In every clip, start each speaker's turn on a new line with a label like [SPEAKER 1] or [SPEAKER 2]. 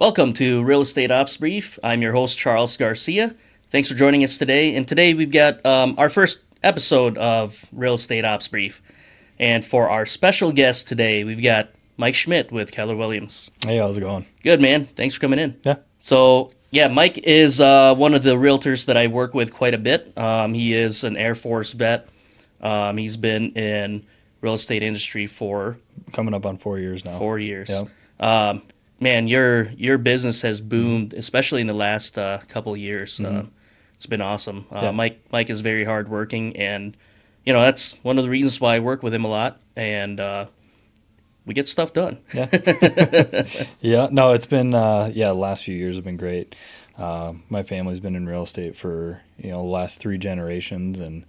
[SPEAKER 1] Welcome to Real Estate Ops Brief. I'm your host, Charles Garcia. Thanks for joining us today. And today we've got our first episode of Real Estate Ops Brief. And for our special guest today, we've got Mike Schmidt with Keller Williams.
[SPEAKER 2] Hey, how's it going?
[SPEAKER 1] Good, man. Thanks for coming in.
[SPEAKER 2] Yeah.
[SPEAKER 1] So, Mike is one of the realtors that I work with quite a bit. He is an Air Force vet. He's been in real estate industry for
[SPEAKER 2] Coming up on 4 years now.
[SPEAKER 1] 4 years.
[SPEAKER 2] Yep.
[SPEAKER 1] Man, your business has boomed, especially in the last couple of years. It's been awesome.
[SPEAKER 2] Yeah.
[SPEAKER 1] Mike is very hardworking, and that's one of the reasons why I work with him a lot. And we get stuff done.
[SPEAKER 2] Yeah. Yeah. No, it's been the last few years have been great. My family's been in real estate for the last 3 generations, and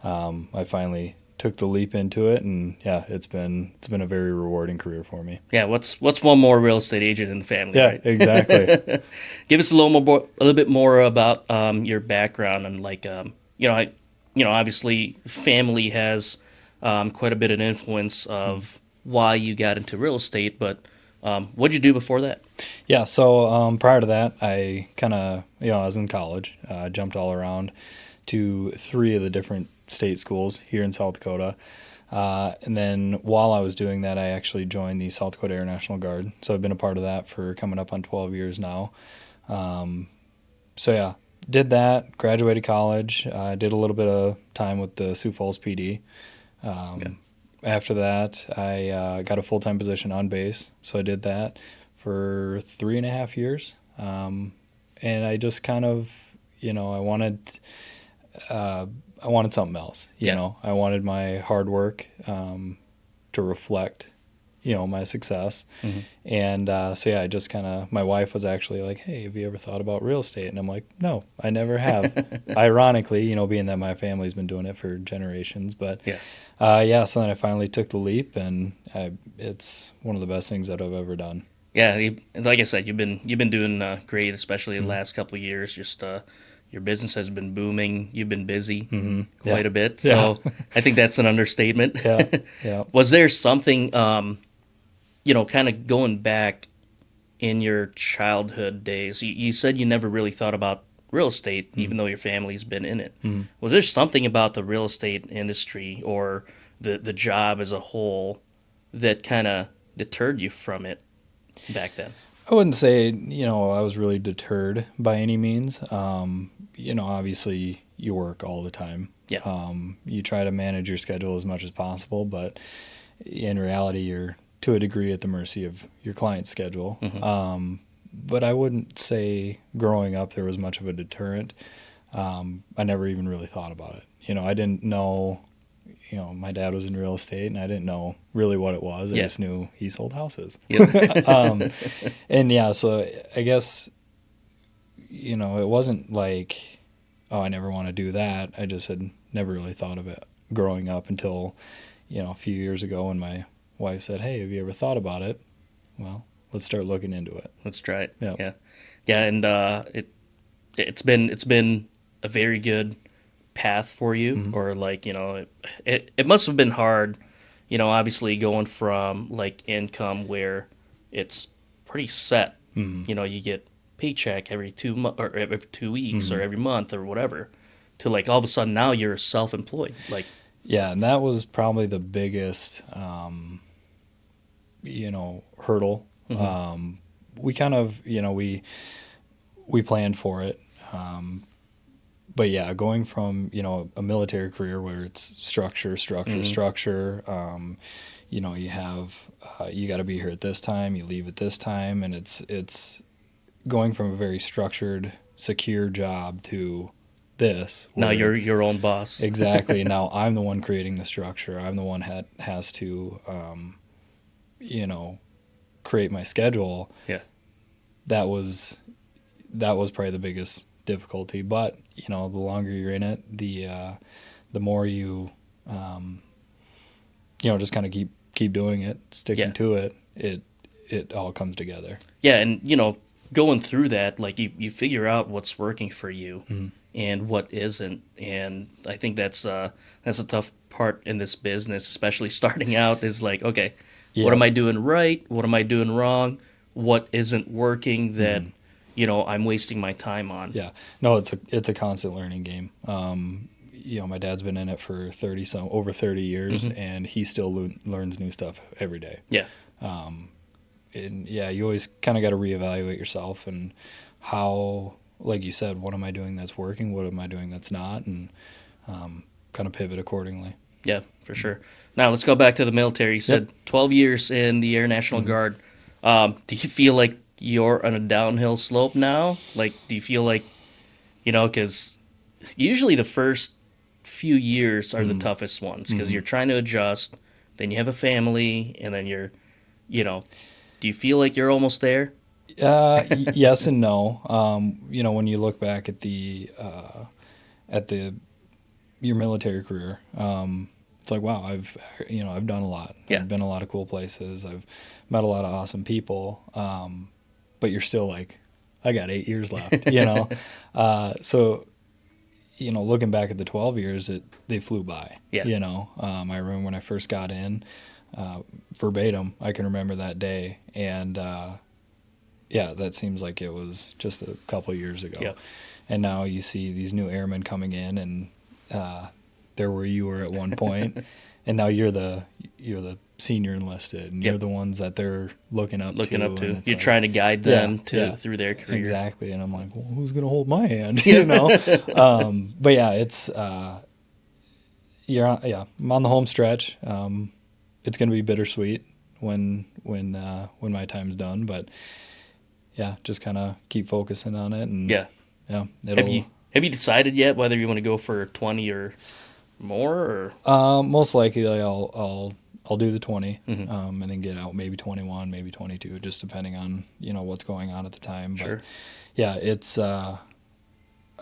[SPEAKER 2] I finally took the leap into it, and it's been a very rewarding career for me.
[SPEAKER 1] Yeah, what's one more real estate agent in the family?
[SPEAKER 2] Yeah,
[SPEAKER 1] right?
[SPEAKER 2] exactly.
[SPEAKER 1] Give us a little bit more about your background and obviously family has quite a bit of influence of why you got into real estate, but what'd you do before that?
[SPEAKER 2] Yeah, so prior to that, I kind of I was in college, jumped all around to 3 of the different state schools here in South Dakota. And then while I was doing that, I actually joined the South Dakota Air National Guard. So I've been a part of that for coming up on 12 years now. Did that, graduated college, did a little bit of time with the Sioux Falls PD. After that, I got a full-time position on base. So I did that for 3.5 years. And I just kind of, I wanted something else. I wanted my hard work to reflect, my success.
[SPEAKER 1] Mm-hmm.
[SPEAKER 2] And I just kind of, my wife was actually like, hey, have you ever thought about real estate? And I'm like, no, I never have. Ironically, being that my family's been doing it for generations. But so then I finally took the leap, and it's one of the best things that I've ever done.
[SPEAKER 1] Yeah, like I said, you've been doing great, especially the last couple of years. Just your business has been booming. You've been busy quite a bit. So I think that's an understatement.
[SPEAKER 2] Yeah.
[SPEAKER 1] Was there something, kind of going back in your childhood days? You said you never really thought about real estate, even though your family's been in it. Was there something about the real estate industry or the job as a whole that kind of deterred you from it back then?
[SPEAKER 2] I wouldn't say, I was really deterred by any means. Obviously you work all the time.
[SPEAKER 1] Yeah.
[SPEAKER 2] You try to manage your schedule as much as possible, but in reality, you're to a degree at the mercy of your client's schedule. But I wouldn't say growing up there was much of a deterrent. I never even really thought about it. I didn't know, my dad was in real estate, and I didn't know really what it was. I just knew he sold houses.
[SPEAKER 1] Yeah.
[SPEAKER 2] So I guess, it wasn't like, oh, I never want to do that. I just had never really thought of it growing up until, a few years ago when my wife said, hey, have you ever thought about it? Well, let's start looking into it.
[SPEAKER 1] Let's try it.
[SPEAKER 2] Yeah.
[SPEAKER 1] Yeah, and it's been a very good path for you, or it must have been hard, obviously going from like income where it's pretty set. You get paycheck every 2 months or every 2 weeks or every month or whatever, to like all of a sudden now you're self-employed.
[SPEAKER 2] And that was probably the biggest hurdle. We kind of we planned for it, but going from a military career where it's structure, you have you got to be here at this time, you leave at this time, and it's going from a very structured, secure job to this.
[SPEAKER 1] Now you're your own boss.
[SPEAKER 2] Exactly. Now I'm the one creating the structure. I'm the one that has to, create my schedule.
[SPEAKER 1] Yeah.
[SPEAKER 2] That was probably the biggest difficulty. But the longer you're in it, the more you, just kind of keep doing it, sticking to it. It all comes together.
[SPEAKER 1] Yeah, and going through that, like you figure out what's working for you and what isn't, and I think that's a tough part in this business, especially starting out. Is like, okay, what am I doing right? What am I doing wrong? what isn't working that, I'm wasting my time on.
[SPEAKER 2] Yeah. No, it's a constant learning game. My dad's been in it for over 30 years, and he still learns new stuff every day.
[SPEAKER 1] Yeah.
[SPEAKER 2] And yeah, you always kind of got to reevaluate yourself and how, like you said, what am I doing that's working? What am I doing that's not? And kind of pivot accordingly.
[SPEAKER 1] Yeah, for sure. Now let's go back to the military. You said 12 years in the Air National Guard. Do you feel like you're on a downhill slope now? Like, do you feel like, because usually the first few years are the toughest ones because you're trying to adjust, then you have a family, and then you're, do you feel like you're almost there?
[SPEAKER 2] Yes and no. When you look back at your military career, it's like, wow, I've done a lot.
[SPEAKER 1] Yeah.
[SPEAKER 2] I've been a lot of cool places. I've met a lot of awesome people. But you're still like, I got 8 years left, So, looking back at the 12 years, they flew by.
[SPEAKER 1] Yeah.
[SPEAKER 2] I remember when I first got in, verbatim, I can remember that day. And, that seems like it was just a couple of years ago.
[SPEAKER 1] Yep.
[SPEAKER 2] And now you see these new airmen coming in, and they're where you were at one point, and now you're the senior enlisted, and you're the ones that they're looking up to.
[SPEAKER 1] You're trying to guide them through their career.
[SPEAKER 2] Exactly. And I'm like, well, who's going to hold my hand? But yeah, it's I'm on the home stretch. It's going to be bittersweet when my time's done, but yeah, just kind of keep focusing on it. And
[SPEAKER 1] have you decided yet whether you want to go for 20 or more, or?
[SPEAKER 2] Most likely I'll do the 20, and then get out maybe 21, maybe 22, just depending on what's going on at the time. But
[SPEAKER 1] sure.
[SPEAKER 2] Yeah, it's I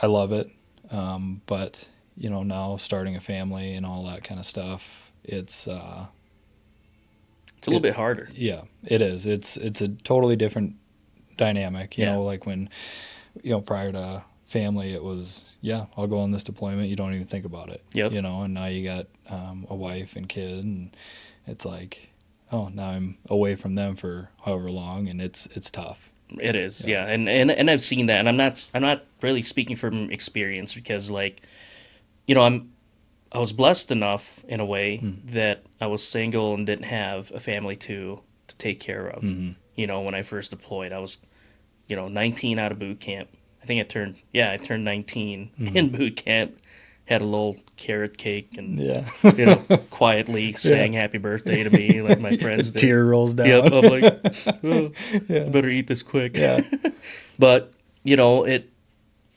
[SPEAKER 2] love it, but now starting a family and all that kind of stuff, it's a
[SPEAKER 1] little bit harder.
[SPEAKER 2] Yeah, it is. It's a totally different dynamic. Like when prior to family, it was, I'll go on this deployment, you don't even think about it.
[SPEAKER 1] Yep.
[SPEAKER 2] And now you got a wife and kid, and it's like, oh, now I'm away from them for however long, and it's tough.
[SPEAKER 1] It is. Yeah. And I've seen that, and I'm not really speaking from experience, because I was blessed enough in a way that I was single and didn't have a family to take care of. When I first deployed, I was 19 out of boot camp. I think I turned 19 in boot camp, had a little carrot cake, and quietly sang happy birthday to me like my friends did.
[SPEAKER 2] Tear rolls down.
[SPEAKER 1] Yep, I'm like, I better eat this quick.
[SPEAKER 2] Yeah.
[SPEAKER 1] But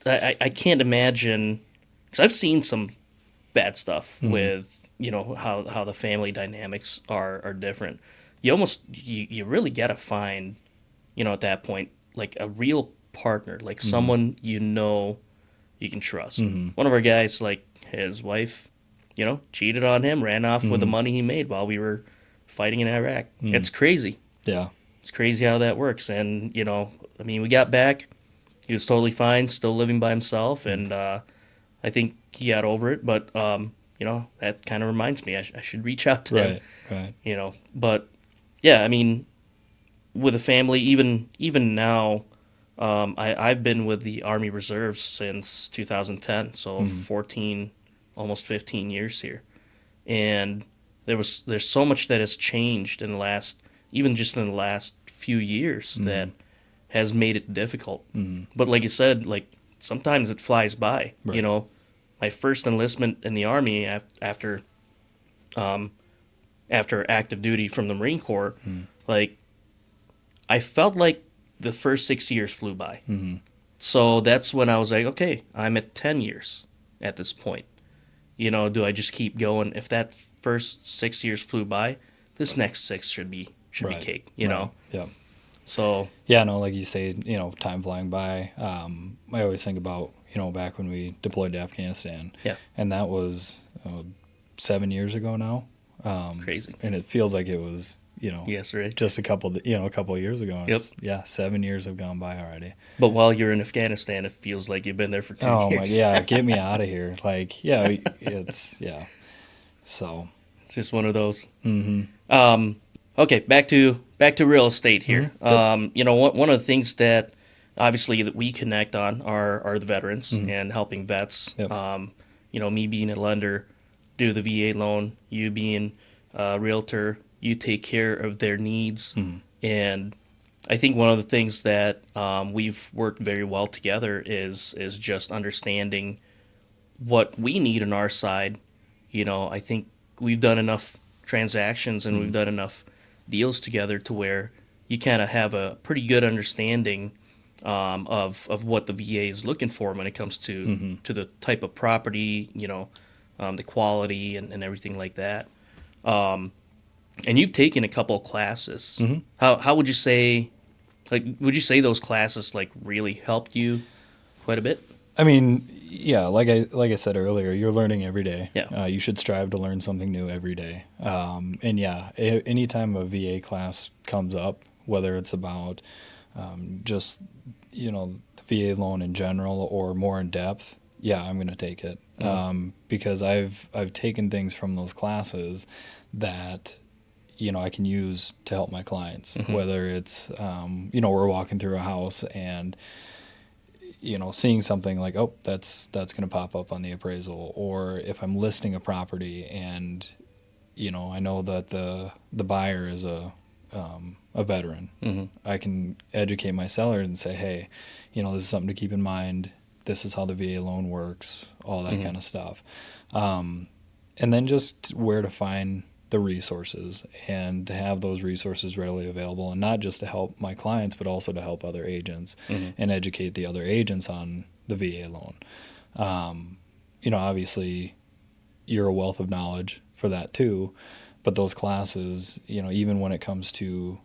[SPEAKER 1] I can't imagine, because I've seen some bad stuff with how the family dynamics are different. You really gotta find at that point like a real partner, like someone you can trust. One of our guys, like his wife, cheated on him, ran off with the money he made while we were fighting in Iraq. It's crazy.
[SPEAKER 2] Yeah.
[SPEAKER 1] It's crazy how that works. And, we got back. He was totally fine, still living by himself. And I think he got over it. But, that kind of reminds me I should reach out to him.
[SPEAKER 2] Right.
[SPEAKER 1] But, yeah, with a family, even now, I've been with the Army Reserves since 2010, so 14, almost 15 years here. And there's so much that has changed in the last few years that has made it difficult. But like you said, like sometimes it flies by.
[SPEAKER 2] Right.
[SPEAKER 1] My first enlistment in the Army after active duty from the Marine Corps, like I felt like the first 6 years flew by. So that's when I was like, okay, I'm at 10 years at this point. Do I just keep going? If that first 6 years flew by, this next 6 should be cake,
[SPEAKER 2] Yeah.
[SPEAKER 1] So
[SPEAKER 2] yeah, no, like you say, time flying by. I always think about, back when we deployed to Afghanistan.
[SPEAKER 1] Yeah.
[SPEAKER 2] And that was 7 years ago now.
[SPEAKER 1] Crazy.
[SPEAKER 2] And it feels like it was,
[SPEAKER 1] yes, right.
[SPEAKER 2] just a couple of years ago.
[SPEAKER 1] Yep.
[SPEAKER 2] 7 years have gone by already.
[SPEAKER 1] But while you're in Afghanistan, it feels like you've been there for 2 years.
[SPEAKER 2] Oh, get me out of here. Like, So.
[SPEAKER 1] It's just one of those. Okay, back to back to real estate here.
[SPEAKER 2] Yep.
[SPEAKER 1] You know, one of the things that obviously that we connect on are the veterans and helping vets.
[SPEAKER 2] Yep.
[SPEAKER 1] You know, me being a lender, do the VA loan. You being a realtor, you take care of their needs. And I think one of the things that we've worked very well together is just understanding what we need on our side. You know, I think we've done enough transactions and we've done enough deals together to where you kind of have a pretty good understanding of what the VA is looking for when it comes to the type of property, you know, the quality and everything like that. And you've taken a couple of classes. How would you say, like, would you say those classes like really helped you quite a bit?
[SPEAKER 2] I mean, yeah, like I said earlier, you're learning every day.
[SPEAKER 1] Yeah.
[SPEAKER 2] You should strive to learn something new every day. And yeah, anytime a VA class comes up, whether it's about just, you know, the VA loan in general or more in depth, yeah, I'm going to take it. Because I've taken things from those classes that, you know, I can use to help my clients, whether it's, you know, we're walking through a house and, you know, seeing something like, oh, that's going to pop up on the appraisal, or if I'm listing a property and, you know, I know that the buyer is a veteran, I can educate my seller and say, hey, you know, this is something to keep in mind. This is how the VA loan works, all that kind of stuff. And then just where to find the resources and to have those resources readily available, and not just to help my clients, but also to help other agents and educate the other agents on the VA loan. You know, obviously you're a wealth of knowledge for that too, but those classes, you know, even when it comes to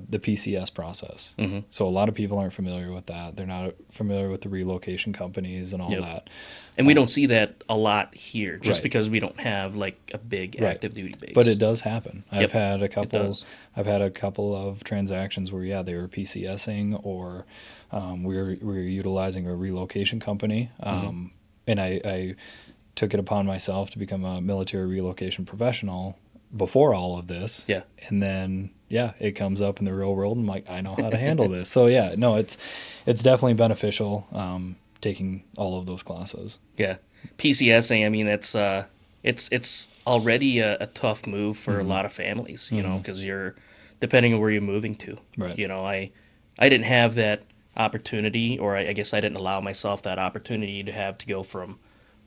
[SPEAKER 2] the PCS process. So a lot of people aren't familiar with that. They're not familiar with the relocation companies and all that.
[SPEAKER 1] And we don't see that a lot here just because we don't have like a big active duty base.
[SPEAKER 2] But it does happen. I've had a couple of transactions where they were PCSing or we were utilizing a relocation company. And I took it upon myself to become a military relocation professional before all of this. Yeah. And then it comes up in the real world and I'm like, I know how to handle this. So it's definitely beneficial taking all of those classes.
[SPEAKER 1] Yeah. PCSing, I mean, it's already a tough move for a lot of families, you know, because you're depending on where you're moving to.
[SPEAKER 2] Right.
[SPEAKER 1] You know, I didn't have that opportunity, or I guess I didn't allow myself that opportunity to have to go from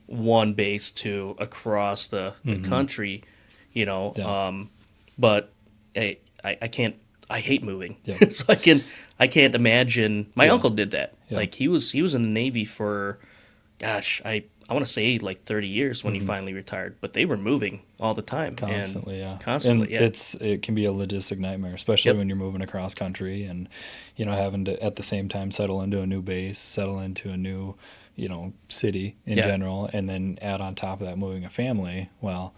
[SPEAKER 1] one base to across the country, you know.
[SPEAKER 2] Yeah.
[SPEAKER 1] But I can't. I hate moving, so I can't imagine. My uncle did that. Yeah. Like he was in the Navy for, gosh, I want to say like 30 years when he finally retired. But they were moving all the time,
[SPEAKER 2] constantly. It can be a logistic nightmare, especially when you're moving across country and, you know, having to at the same time settle into a new base, settle into a new, you know, city in general, and then add on top of that moving a family. Well,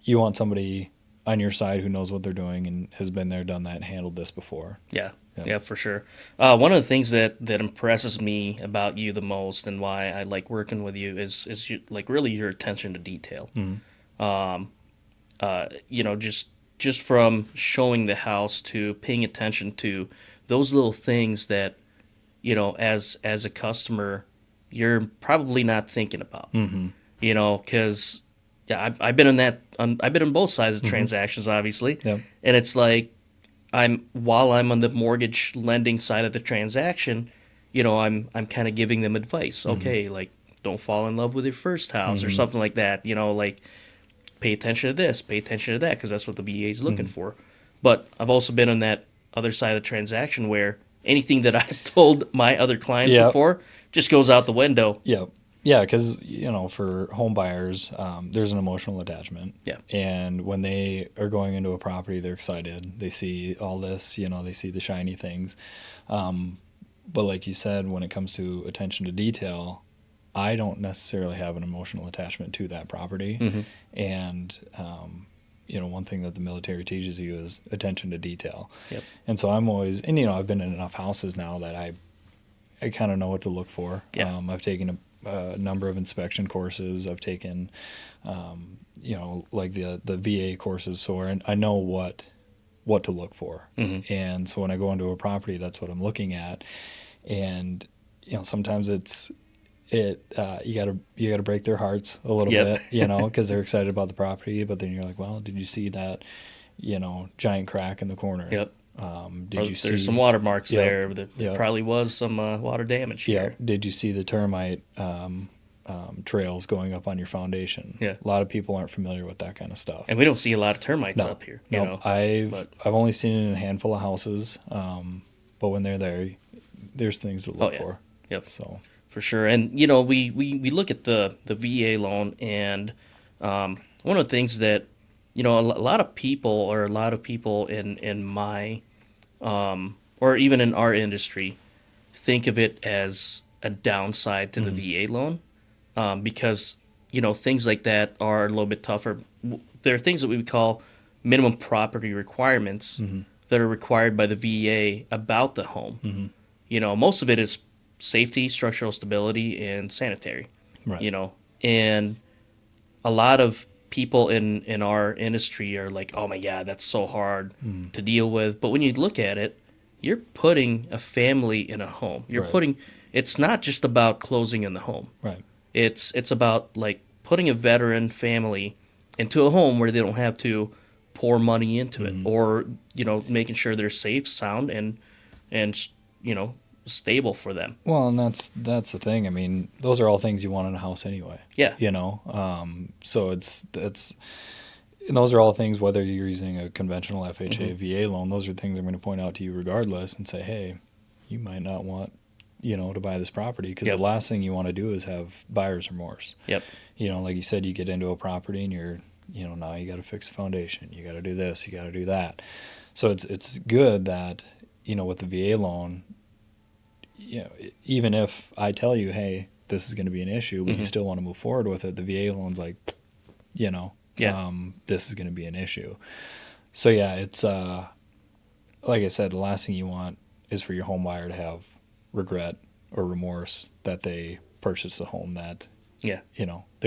[SPEAKER 2] you want somebody on your side who knows what they're doing and has been there, done that, and handled this before.
[SPEAKER 1] Yeah, for sure. One of the things that impresses me about you the most and why I like working with you is you, like really your attention to detail. You know, just from showing the house to paying attention to those little things that, you know, as a customer, you're probably not thinking about. You know, because I've been I've been on both sides of transactions, obviously, and it's like while I'm on the mortgage lending side of the transaction, you know, I'm kind of giving them advice. Okay, like don't fall in love with your first house or something like that. You know, like pay attention to this, pay attention to that, because that's what the VA is looking for. But I've also been on that other side of the transaction where anything that I've told my other clients before just goes out the window.
[SPEAKER 2] Yeah, because, you know, for home buyers, there's an emotional attachment. Yeah. And when they are going into a property, they're excited. They see all this, you know, they see the shiny things. But like you said, when it comes to attention to detail, I don't necessarily have an emotional attachment to that property. And, you know, one thing that the military teaches you is attention to detail. And so I'm always, and, you know, I've been in enough houses now that I kind of know what to look for. I've taken a number of inspection courses. I've taken, you know, like the VA courses. So I know what what to look for. And so when I go into a property, that's what I'm looking at. And sometimes you gotta break their hearts a little bit, because they're excited about the property, but then you're like, well, did you see that giant crack in the corner?
[SPEAKER 1] Yep.
[SPEAKER 2] Did you see
[SPEAKER 1] there's some watermarks there? There probably was some water damage here.
[SPEAKER 2] Did you see the termite trails going up on your foundation?
[SPEAKER 1] Yeah.
[SPEAKER 2] A lot of people aren't familiar with that kind of stuff.
[SPEAKER 1] And we don't see a lot of termites up here.
[SPEAKER 2] I've only seen it in a handful of houses, but when they're there, there's things to look for.
[SPEAKER 1] Yep.
[SPEAKER 2] So
[SPEAKER 1] for sure. And we look at the VA loan, and one of the things that a lot of people in my or even in our industry think of it as a downside to the VA loan, because things like that are a little bit tougher. There are things that we would call minimum property requirements that are required by the VA about the home. Most of it is safety, structural stability, and sanitary.
[SPEAKER 2] Right.
[SPEAKER 1] And a lot of people in our industry are like, oh my God, that's so hard to deal with. But when you look at it, you're putting a family in a home. It's not just about closing in the home.
[SPEAKER 2] Right.
[SPEAKER 1] It's about like putting a veteran family into a home where they don't have to pour money into it, or making sure they're safe, sound, and stable for them.
[SPEAKER 2] Well, and that's the thing. I mean, those are all things you want in a house anyway.
[SPEAKER 1] Yeah.
[SPEAKER 2] So those are all things, whether you're using a conventional FHA, VA loan, those are things I'm going to point out to you regardless and say, hey, you might not want, to buy this property, because the last thing you want to do is have buyer's remorse.
[SPEAKER 1] Yep.
[SPEAKER 2] Like you said, you get into a property and you're, now you got to fix the foundation. You got to do this, you got to do that. So it's good that, with the VA loan, even if I tell you, hey, this is going to be an issue, but you still want to move forward with it, the VA loan's like, this is going to be an issue. So yeah, it's like I said, the last thing you want is for your home buyer to have regret or remorse that they purchased a home that they're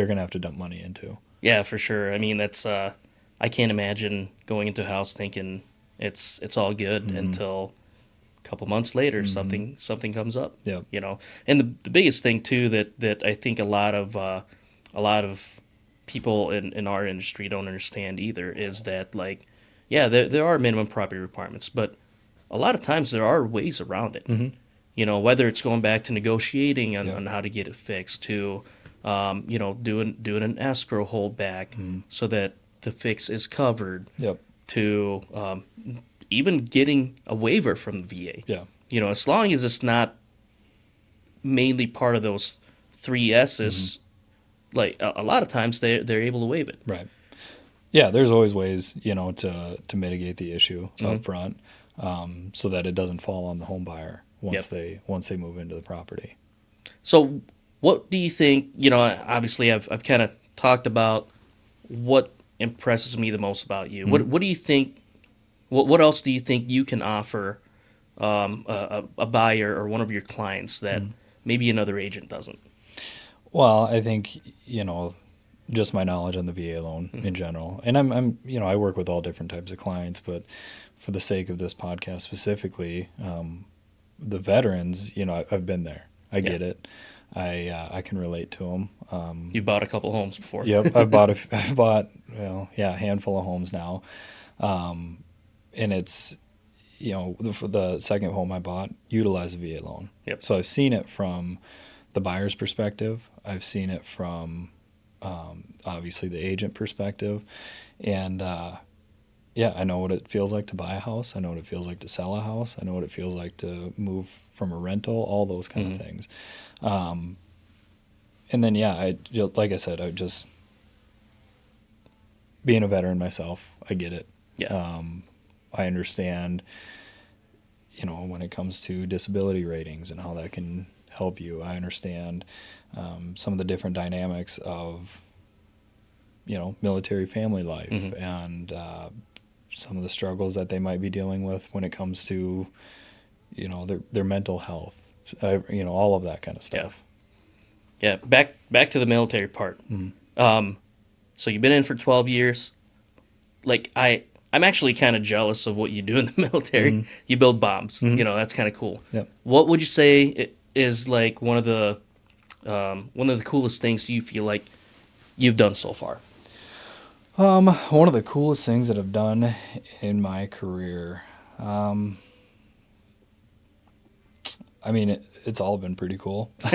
[SPEAKER 2] going to have to dump money into.
[SPEAKER 1] Yeah, for sure. I mean, that's I can't imagine going into a house thinking it's all good until a couple months later something comes up.
[SPEAKER 2] Yeah.
[SPEAKER 1] And the biggest thing too that I think a lot of people in our industry don't understand either is that there are minimum property requirements, but a lot of times there are ways around it. Whether it's going back to negotiating on how to get it fixed, to doing an escrow holdback so that the fix is covered.
[SPEAKER 2] Yep.
[SPEAKER 1] To even getting a waiver from the VA.
[SPEAKER 2] Yeah.
[SPEAKER 1] As long as it's not mainly part of those 3 S's, like a lot of times they're able to waive it.
[SPEAKER 2] Right. Yeah, there's always ways, to mitigate the issue up front, so that it doesn't fall on the home buyer once they move into the property.
[SPEAKER 1] So what do you think, obviously I've kind of talked about what impresses me the most about you. What do you think, what else do you think you can offer a buyer or one of your clients that maybe another agent doesn't?
[SPEAKER 2] Well, I think, just my knowledge on the VA loan in general. And I'm I work with all different types of clients, but for the sake of this podcast specifically, the veterans, I've been there. I get it. I can relate to them.
[SPEAKER 1] You've bought a couple homes before.
[SPEAKER 2] Yep, I've bought a handful of homes now, and it's the second home I bought utilized a VA loan.
[SPEAKER 1] Yep.
[SPEAKER 2] So I've seen it from the buyer's perspective. I've seen it from obviously the agent perspective, and I know what it feels like to buy a house. I know what it feels like to sell a house. I know what it feels like to move from a rental. All those kind of things. And then, like I said, I just being a veteran myself, I get it.
[SPEAKER 1] Yeah.
[SPEAKER 2] I understand, when it comes to disability ratings and how that can help you. I understand some of the different dynamics of, military family life and some of the struggles that they might be dealing with when it comes to, their mental health, all of that kind of stuff.
[SPEAKER 1] Yeah. Back to the military part. So you've been in for 12 years. Like I I'm actually kind of jealous of what you do in the military. You build bombs. That's kind of cool.
[SPEAKER 2] Yep.
[SPEAKER 1] What would you say is like one of the coolest things you feel like you've done so far?
[SPEAKER 2] One of the coolest things that I've done in my career, I mean, it's all been pretty cool. I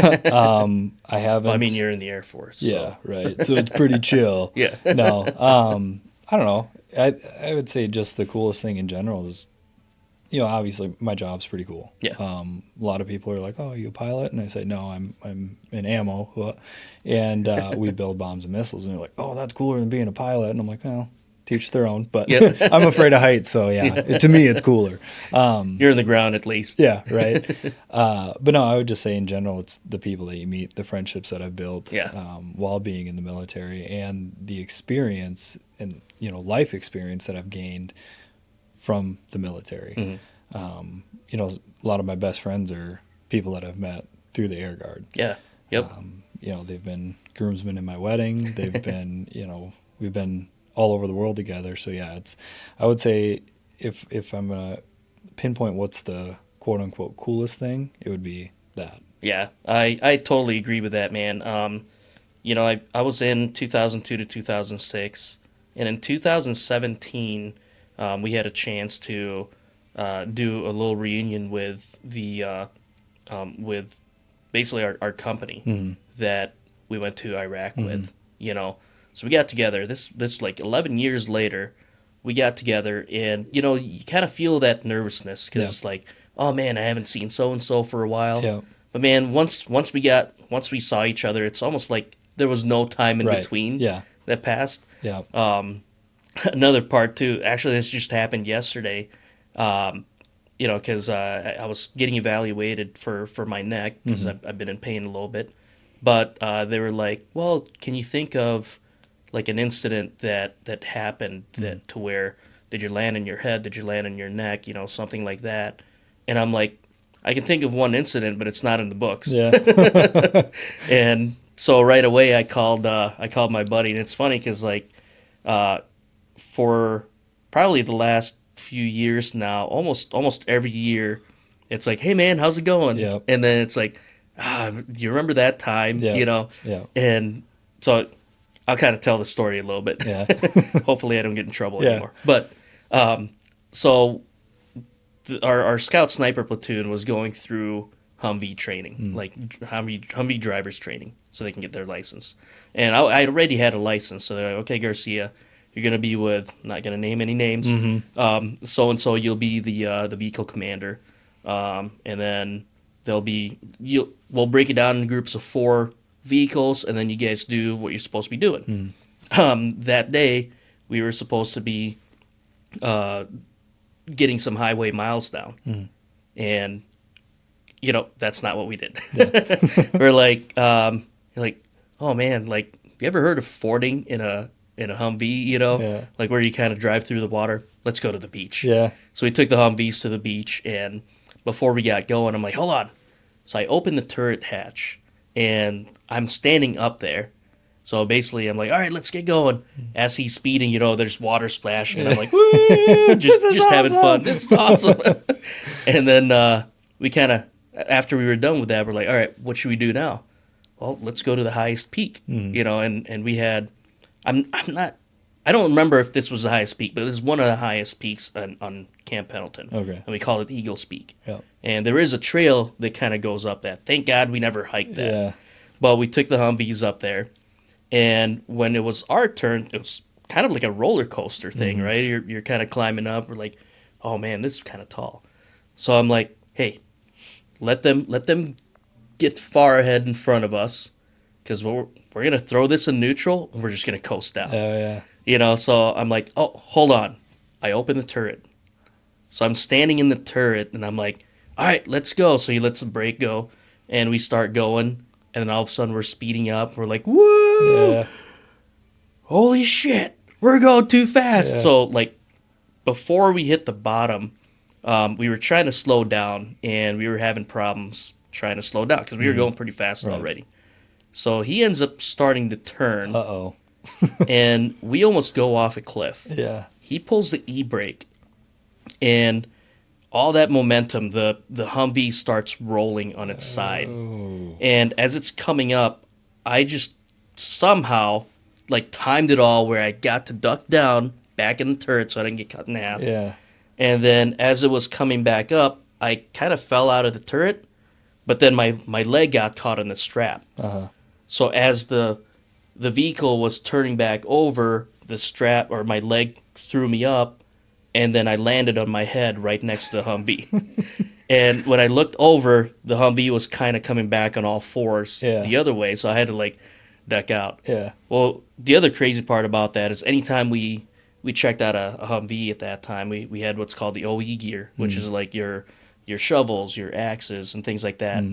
[SPEAKER 2] haven't.
[SPEAKER 1] Well, I mean, you're in the Air Force.
[SPEAKER 2] Yeah, right. So it's pretty chill.
[SPEAKER 1] Yeah.
[SPEAKER 2] No, I don't know. I would say just the coolest thing in general is, obviously my job's pretty cool.
[SPEAKER 1] Yeah.
[SPEAKER 2] A lot of people are like, "Oh, you a pilot?" And I say, "No, I'm in ammo." And we build bombs and missiles. And they're like, "Oh, that's cooler than being a pilot." And I'm like, "Well, teach their own." But I'm afraid of heights, so to me, it's cooler.
[SPEAKER 1] You're in the ground at least.
[SPEAKER 2] Yeah, right. But no, I would just say in general, it's the people that you meet, the friendships that I've built while being in the military, and the experience and life experience that I've gained from the military. A lot of my best friends are people that I've met through the Air Guard.
[SPEAKER 1] Yeah. Yep.
[SPEAKER 2] They've been groomsmen in my wedding. They've been, we've been all over the world together. So I would say if I'm gonna pinpoint what's the quote unquote coolest thing, it would be that.
[SPEAKER 1] Yeah, I totally agree with that, man. I was in 2002 to 2006, and in 2017, we had a chance to do a little reunion with the with basically our company that we went to Iraq with. So we got together. This like 11 years later, we got together, and you kind of feel that nervousness because it's like, oh man, I haven't seen so and so for a while.
[SPEAKER 2] Yeah.
[SPEAKER 1] But man, once we saw each other, it's almost like there was no time in between that passed.
[SPEAKER 2] Yeah.
[SPEAKER 1] Another part too. Actually, this just happened yesterday. Because I was getting evaluated for my neck because I've been in pain a little bit. But they were like, well, can you think of like an incident that happened that to where did you land in your head? Did you land in your neck? Something like that. And I'm like, I can think of one incident, but it's not in the books.
[SPEAKER 2] Yeah.
[SPEAKER 1] And so right away I called my buddy, and it's funny because like for probably the last few years now, almost every year, it's like, hey man, how's it going?
[SPEAKER 2] Yep.
[SPEAKER 1] And then it's like, you remember that time?
[SPEAKER 2] Yeah.
[SPEAKER 1] And so I'll kind of tell the story a little bit.
[SPEAKER 2] Yeah.
[SPEAKER 1] Hopefully I don't get in trouble anymore. But so our scout sniper platoon was going through Humvee training, like Humvee drivers training, so they can get their license. And I already had a license, so they're like, okay, Garcia, you're going to be with, I'm not going to name any names, so-and-so, you'll be the vehicle commander. And then we'll break it down in groups of 4 vehicles, and then you guys do what you're supposed to be doing. That day, we were supposed to be getting some highway miles down. And, that's not what we did. We're like, oh man, like, you ever heard of fording in a Humvee, like where you kind of drive through the water? Let's go to the beach.
[SPEAKER 2] Yeah.
[SPEAKER 1] So we took the Humvees to the beach, and before we got going, I'm like, hold on. So I opened the turret hatch, and I'm standing up there. So basically, I'm like, all right, let's get going. As he's speeding, there's water splashing, and I'm like, woo, just
[SPEAKER 2] awesome.
[SPEAKER 1] having fun. This is awesome. And then we kind of, after we were done with that, we're like, all right, what should we do now? Well, let's go to the highest peak, and we had, I don't remember if this was the highest peak, but it was one of the highest peaks on Camp Pendleton.
[SPEAKER 2] Okay.
[SPEAKER 1] And we call it Eagles Peak.
[SPEAKER 2] Yeah.
[SPEAKER 1] And there is a trail that kind of goes up that. Thank God we never hiked that.
[SPEAKER 2] Yeah.
[SPEAKER 1] But we took the Humvees up there, and when it was our turn, it was kind of like a roller coaster thing, right? You're kind of climbing up. We're like, oh man, this is kind of tall. So I'm like, hey, let them get far ahead in front of us, because we're gonna throw this in neutral and we're just gonna coast down.
[SPEAKER 2] Oh yeah.
[SPEAKER 1] So I'm like, oh, hold on. I open the turret. So I'm standing in the turret, and I'm like, all right, let's go. So he lets the brake go, and we start going, and then all of a sudden we're speeding up. We're like, woo!
[SPEAKER 2] Yeah.
[SPEAKER 1] Holy shit, we're going too fast.
[SPEAKER 2] Yeah.
[SPEAKER 1] So like before we hit the bottom, we were trying to slow down, and we were having problems trying to slow down because we were going pretty fast already. So he ends up starting to turn.
[SPEAKER 2] Uh-oh.
[SPEAKER 1] And we almost go off a cliff.
[SPEAKER 2] Yeah.
[SPEAKER 1] he pulls the e-brake, and all that momentum, the Humvee starts rolling on its side.
[SPEAKER 2] Oh.
[SPEAKER 1] And as it's coming up, I just somehow like timed it all where I got to duck down back in the turret so I didn't get cut in half.
[SPEAKER 2] Yeah.
[SPEAKER 1] And then as it was coming back up, I kind of fell out of the turret, but then my leg got caught in the strap.
[SPEAKER 2] Uh-huh.
[SPEAKER 1] So as the vehicle was turning back over, the strap or my leg threw me up, and then I landed on my head right next to the Humvee. And when I looked over, the Humvee was kind of coming back on all fours the other way, so I had to like duck out.
[SPEAKER 2] Yeah.
[SPEAKER 1] Well, the other crazy part about that is anytime we checked out a Humvee at that time, we had what's called the OE gear, which is like your shovels, your axes, and things like that.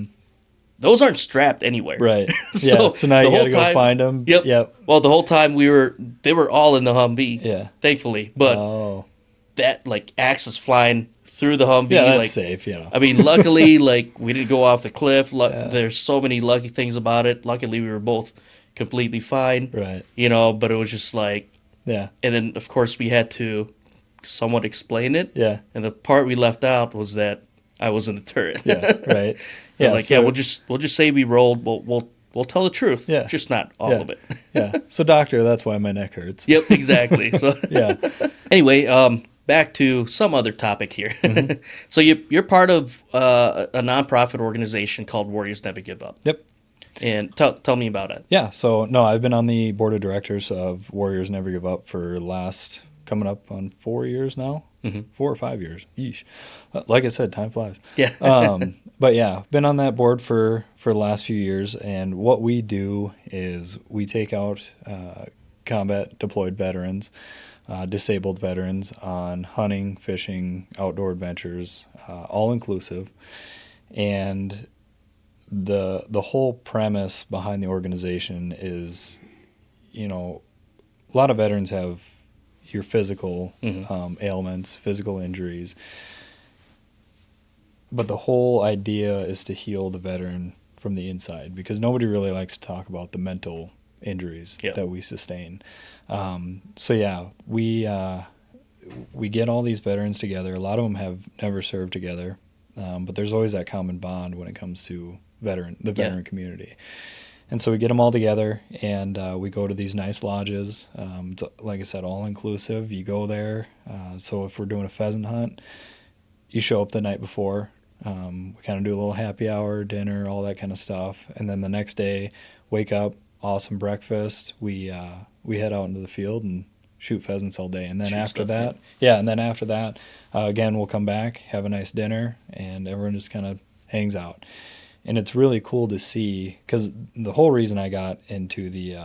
[SPEAKER 1] Those aren't strapped anywhere.
[SPEAKER 2] Right. So now you got to go find them.
[SPEAKER 1] Yep. Well, the whole time they were all in the Humvee.
[SPEAKER 2] Yeah.
[SPEAKER 1] Thankfully, but that like axes flying through the Humvee.
[SPEAKER 2] Yeah, that's
[SPEAKER 1] like,
[SPEAKER 2] safe. You know.
[SPEAKER 1] I mean, luckily, like we didn't go off the cliff. There's so many lucky things about it. Luckily, we were both completely fine.
[SPEAKER 2] Right.
[SPEAKER 1] You know, but it was just like.
[SPEAKER 2] Yeah.
[SPEAKER 1] And then of course we had to somewhat explain it.
[SPEAKER 2] Yeah.
[SPEAKER 1] And the part we left out was that I was in the turret.
[SPEAKER 2] Yeah. Right. Yeah.
[SPEAKER 1] Like, we'll just say we rolled. We'll tell the truth.
[SPEAKER 2] Yeah.
[SPEAKER 1] Just not all of it.
[SPEAKER 2] Yeah. So doctor, that's why my neck hurts.
[SPEAKER 1] Yep. Exactly. So
[SPEAKER 2] Yeah.
[SPEAKER 1] Anyway, back to some other topic here. So you're part of a nonprofit organization called Warriors Never Give Up.
[SPEAKER 2] Yep.
[SPEAKER 1] And tell me about it.
[SPEAKER 2] Yeah. So no, I've been on the board of directors of Warriors Never Give Up for coming up on 4 years now. 4 or 5 years. Yeesh. Like I said, time flies.
[SPEAKER 1] Yeah.
[SPEAKER 2] But yeah, been on that board for the last few years, and what we do is we take out combat deployed veterans, disabled veterans on hunting, fishing, outdoor adventures, all inclusive, and the whole premise behind the organization is, you know, a lot of veterans have your physical ailments, physical injuries, but the whole idea is to heal the veteran from the inside, because nobody really likes to talk about the mental injuries that we sustain. So yeah, we get all these veterans together. A lot of them have never served together, but there's always that common bond when it comes to the veteran community. And so we get them all together, and we go to these nice lodges. It's, like I said, all-inclusive. You go there. So if we're doing a pheasant hunt, you show up the night before. We kind of do a little happy hour, dinner, all that kind of stuff. And then the next day, wake up, awesome breakfast. We head out into the field and shoot pheasants all day. And then after that, again, we'll come back, have a nice dinner, and everyone just kind of hangs out. And it's really cool to see, because the whole reason I got into the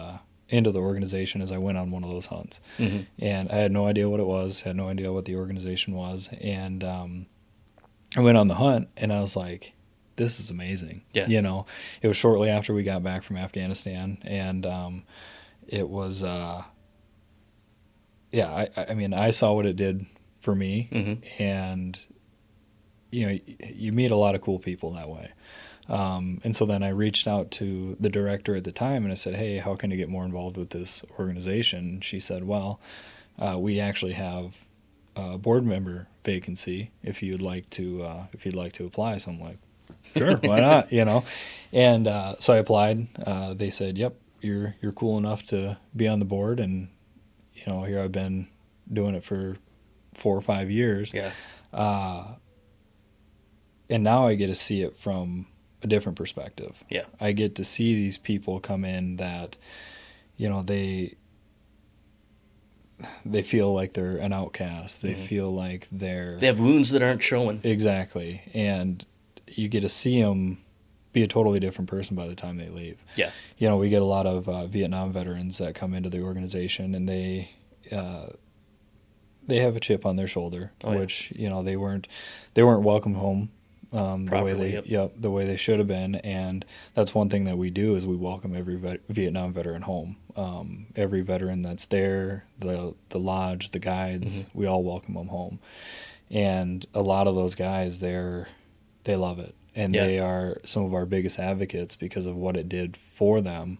[SPEAKER 2] organization is I went on one of those hunts. And I had no idea what it was, had no idea what the organization was. And I went on the hunt, and I was like, this is amazing.
[SPEAKER 1] Yeah.
[SPEAKER 2] You know, it was shortly after we got back from Afghanistan, and it was, I mean, I saw what it did for me, and, you know, you meet a lot of cool people that way. And so then I reached out to the director at the time, and I said, hey, how can I get more involved with this organization? She said, well, we actually have a board member vacancy if you'd like to apply. So I'm like, sure, why not? You know? And so I applied. They said, yep, you're cool enough to be on the board. And, you know, here I've been doing it for 4 or 5 years.
[SPEAKER 1] Yeah.
[SPEAKER 2] And now I get to see it from a different perspective.
[SPEAKER 1] Yeah.
[SPEAKER 2] I get to see these people come in that, you know, they feel like they're an outcast. They feel like they
[SPEAKER 1] have wounds that aren't showing.
[SPEAKER 2] Exactly. And you get to see them be a totally different person by the time they leave.
[SPEAKER 1] Yeah.
[SPEAKER 2] You know, we get a lot of Vietnam veterans that come into the organization, and they have a chip on their shoulder, which, you know, they weren't welcome home. The way they should have been. And that's one thing that we do is we welcome every Vietnam veteran home. Every veteran that's there, the lodge, the guides, we all welcome them home. And a lot of those guys, they love it. And they are some of our biggest advocates because of what it did for them.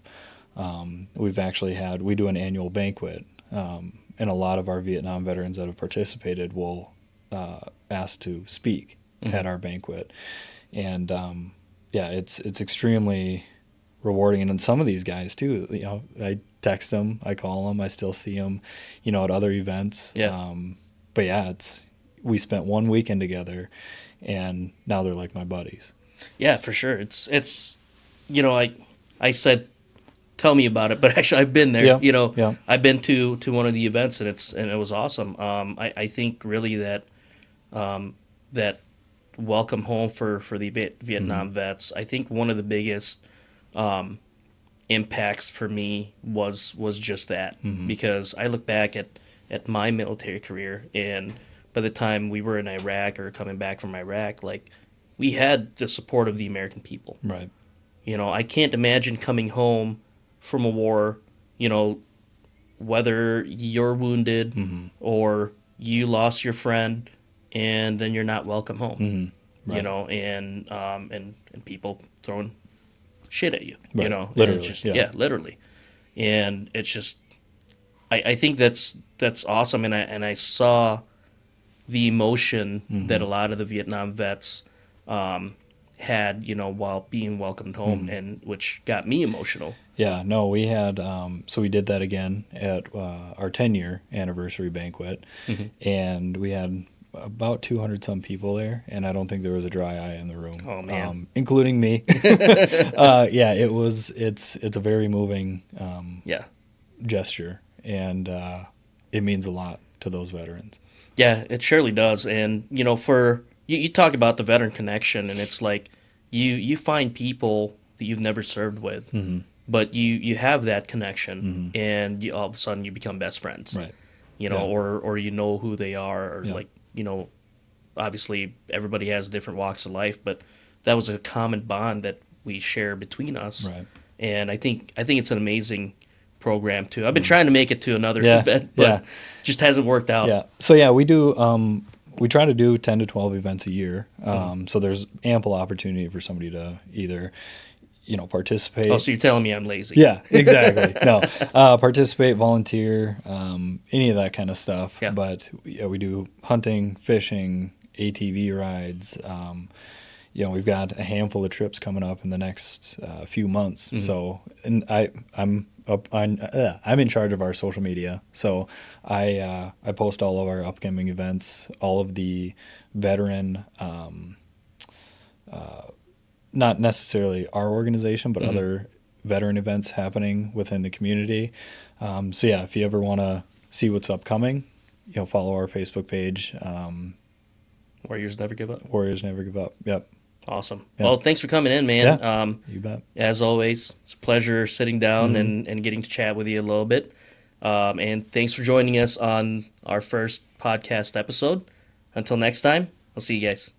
[SPEAKER 2] We do an annual banquet. And and a lot of our Vietnam veterans that have participated will ask to speak at our banquet. And it's extremely rewarding. And then some of these guys too, I text them, I call them, I still see them, at other events.
[SPEAKER 1] Yeah.
[SPEAKER 2] But yeah, we spent one weekend together, and now they're like my buddies.
[SPEAKER 1] Yeah, for sure. It's I said, tell me about it, but actually I've been there.
[SPEAKER 2] Yeah.
[SPEAKER 1] I've been to one of the events, and it was awesome. I think really that that welcome home for the Vietnam vets. I think one of the biggest impacts for me was just that, because I look back at my military career, and by the time we were in Iraq or coming back from Iraq, like, we had the support of the American people.
[SPEAKER 2] Right.
[SPEAKER 1] I can't imagine coming home from a war, whether you're wounded or you lost your friend, and then you're not welcome home. Right. And people throwing shit at you.
[SPEAKER 2] Right.
[SPEAKER 1] Literally, and it's just, literally, and it's just, I think that's awesome, and I saw the emotion that a lot of the Vietnam vets had, while being welcomed home, and which got me emotional.
[SPEAKER 2] Yeah, no, we had, so we did that again at our 10-year anniversary banquet, and we had about 200 some people there, and I don't think there was a dry eye in the room.
[SPEAKER 1] Oh, man.
[SPEAKER 2] Including me. It's a very moving gesture, and it means a lot to those veterans.
[SPEAKER 1] Yeah, it surely does. And, for you talk about the veteran connection, and it's like you find people that you've never served with, but you have that connection, and all of a sudden you become best friends.
[SPEAKER 2] Right.
[SPEAKER 1] Or you know who they are, or obviously everybody has different walks of life, but that was a common bond that we share between us.
[SPEAKER 2] Right.
[SPEAKER 1] And I think it's an amazing program too. I've been trying to make it to another event, but just hasn't worked out.
[SPEAKER 2] Yeah. So yeah, we do. We try to do 10 to 12 events a year. So there's ample opportunity for somebody to either, participate.
[SPEAKER 1] Oh, so you're telling me I'm lazy?
[SPEAKER 2] Yeah, exactly. No, participate, volunteer, any of that kind of stuff.
[SPEAKER 1] Yeah.
[SPEAKER 2] But we do hunting, fishing, ATV rides. We've got a handful of trips coming up in the next few months. So, and I'm in charge of our social media. So I post all of our upcoming events, all of the veteran, not necessarily our organization, but other veteran events happening within the community. So yeah, if you ever want to see what's upcoming, follow our Facebook page.
[SPEAKER 1] Warriors Never Give Up.
[SPEAKER 2] Warriors Never Give Up. Yep.
[SPEAKER 1] Awesome.
[SPEAKER 2] Yeah.
[SPEAKER 1] Well, thanks for coming in, man.
[SPEAKER 2] Yeah, you bet.
[SPEAKER 1] As always, it's a pleasure sitting down and getting to chat with you a little bit. And thanks for joining us on our first podcast episode. Until next time, I'll see you guys.